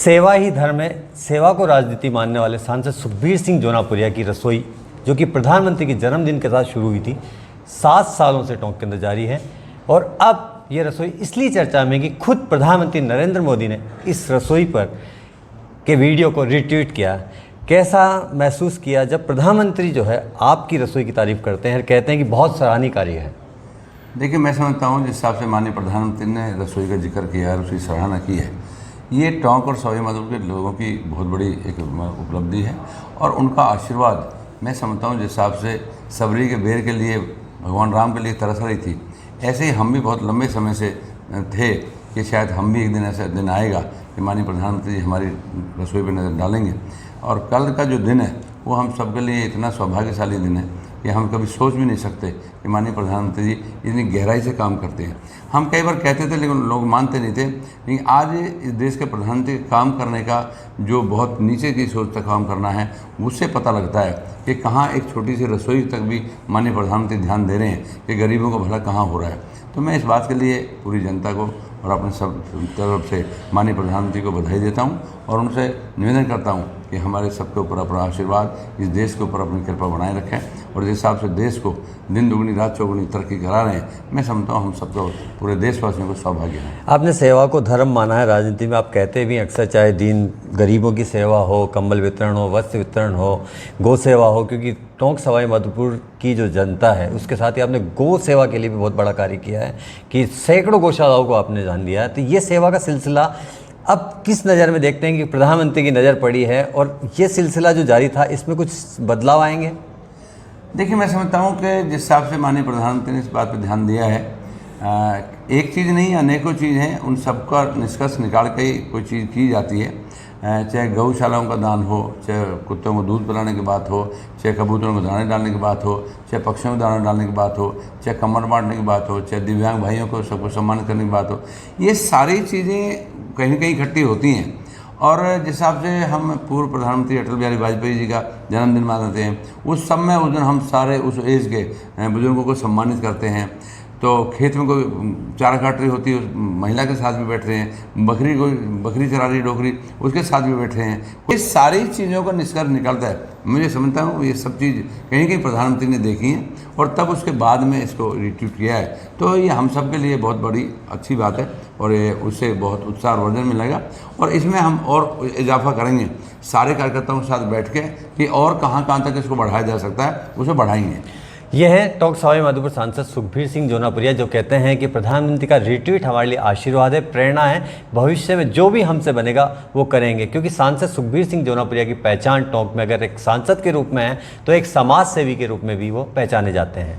सेवा ही धर्म है। सेवा को राजनीति मानने वाले सांसद सुखबीर सिंह जोनापुरिया की रसोई, जो कि प्रधानमंत्री के जन्मदिन के साथ शुरू हुई थी, 7 सालों से टोंक के अंदर जारी है। और अब ये रसोई इसलिए चर्चा में कि खुद प्रधानमंत्री नरेंद्र मोदी ने इस रसोई पर के वीडियो को रिट्वीट किया। कैसा महसूस किया जब प्रधानमंत्री जो है आपकी रसोई की तारीफ़ करते हैं और कहते हैं कि बहुत सराहनीय कार्य है? देखिए, मैं समझता हूँ जिस हिसाब से माननीय प्रधानमंत्री ने रसोई का जिक्र किया है, उसकी सराहना की है, ये टोंक और सवाई माधोपुर के लोगों की बहुत बड़ी एक उपलब्धि है। और उनका आशीर्वाद, मैं समझता हूँ जिस हिसाब से सबरी के बेर के लिए भगवान राम के लिए तरस रही थी, ऐसे ही हम भी बहुत लंबे समय से थे कि शायद हम भी एक दिन ऐसा दिन आएगा कि माननीय प्रधानमंत्री हमारी रसोई पर नज़र डालेंगे। और कल का जो दिन है वो हम सबके लिए इतना सौभाग्यशाली दिन है कि हम कभी सोच भी नहीं सकते कि माननीय प्रधानमंत्री जी इतनी गहराई से काम करते हैं। हम कई बार कहते थे लेकिन लोग मानते नहीं थे। लेकिन आज इस देश के प्रधानमंत्री काम करने का जो बहुत नीचे की सोच तक काम करना है, उससे पता लगता है कि कहाँ एक छोटी सी रसोई तक भी माननीय प्रधानमंत्री ध्यान दे रहे हैं कि गरीबों का भला कहाँ हो रहा है। तो मैं इस बात के लिए पूरी जनता को और अपने सब तरफ से माननीय प्रधानमंत्री को बधाई देता हूं और उनसे निवेदन करता हूं कि हमारे सबके ऊपर अपना आशीर्वाद, इस देश के ऊपर अपनी कृपा बनाए रखें। और जिस हिसाब से देश को दिन दुगनी रात चौगुनी तरक्की करा रहे हैं, मैं समझता हूं हम सबको, पूरे देशवासियों को सौभाग्य है। आपने सेवा को धर्म माना है राजनीति में, आप कहते भी अक्सर, चाहे दीन गरीबों की सेवा हो, कंबल वितरण हो, वस्त्र वितरण हो, गौ सेवा हो, क्योंकि टोंक सवाई माधोपुर की जो जनता है उसके साथ ही आपने गौ सेवा के लिए भी बहुत बड़ा कार्य किया है कि सैकड़ों गौशालाओं को आपने जान दिया है। तो ये सेवा का सिलसिला अब किस नज़र में देखते हैं कि प्रधानमंत्री की नज़र पड़ी है और ये सिलसिला जो जारी था इसमें कुछ बदलाव आएंगे? देखिए, मैं समझता हूँ कि जिस हिसाब से माननीय प्रधानमंत्री ने इस बात पर ध्यान दिया है, एक चीज़ नहीं अनेकों चीज़ हैं, उन सबका निष्कर्ष निकाल के ही कोई चीज़ की जाती है। चाहे गौशालाओं का दान हो, चाहे कुत्तों को दूध पिलाने की बात हो, चाहे कबूतरों को दाने डालने की बात हो, चाहे पक्षियों को दाना डालने की बात हो, चाहे कमर बांटने की बात हो, चाहे दिव्यांग भाइयों को सबको सम्मानित करने की बात हो, ये सारी चीज़ें कहीं न कहीं इकट्ठी होती हैं। और जिस हिसाब से हम पूर्व प्रधानमंत्री अटल बिहारी वाजपेयी जी का जन्मदिन मनाते हैं, उस समय उस दिन हम सारे उस एज के बुजुर्गों को सम्मानित करते हैं। तो खेत में कोई चारा काट रही होती है, उस महिला के साथ भी बैठ रहे हैं, बकरी चरा रही डोकरी, उसके साथ भी बैठ रहे हैं। ये सारी चीज़ों का निष्कर्ष निकलता है। मुझे समझता हूँ ये सब चीज़ कहीं कहीं प्रधानमंत्री ने देखी हैं और तब उसके बाद में इसको रिट्वीट किया है। तो ये हम सब के लिए बहुत बड़ी अच्छी बात है और ये उससे बहुत उत्साह वर्धन मिलेगा। और इसमें हम और इजाफा करेंगे सारे कार्यकर्ताओं के साथ बैठ के कि और कहाँ तक इसको बढ़ाया जा सकता है, उसे बढ़ाएंगे। यह है टोंक सवाई माधोपुर सांसद सुखबीर सिंह जोनापुरिया, जो कहते हैं कि प्रधानमंत्री का रिट्वीट हमारे लिए आशीर्वाद है, प्रेरणा है। भविष्य में जो भी हमसे बनेगा वो करेंगे, क्योंकि सांसद सुखबीर सिंह जोनापुरिया की पहचान टोंक में अगर एक सांसद के रूप में है तो एक समाज सेवी के रूप में भी वो पहचाने जाते हैं।